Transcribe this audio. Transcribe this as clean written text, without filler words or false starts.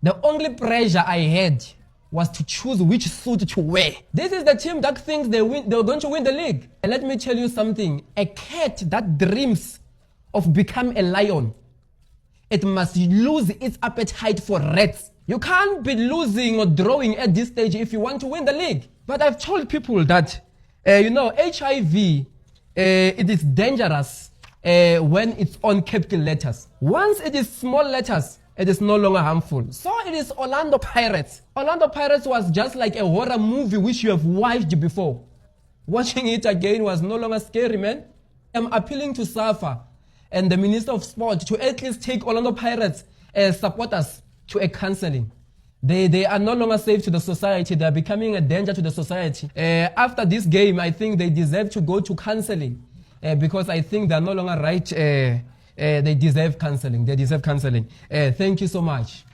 The only pressure I had was to choose which suit to wear. This is the team that thinks they're going to win the league. And let me tell you something. A cat that dreams of becoming a lion, it must lose its appetite for rats. You can't be losing or drawing at this stage if you want to win the league. But I've told people that, HIV, it is dangerous when it's on capital letters. Once it is small letters, it is no longer harmful. So it is Orlando Pirates. Orlando Pirates was just like a horror movie which you have watched before. Watching it again was no longer scary, man. I'm appealing to SAFA and the Minister of Sport to at least take Orlando Pirates supporters to a counseling. They are no longer safe to the society. They are becoming a danger to the society. After this game, I think they deserve to go to counseling because I think they are no longer right. They deserve counseling. They deserve counseling. Thank you so much.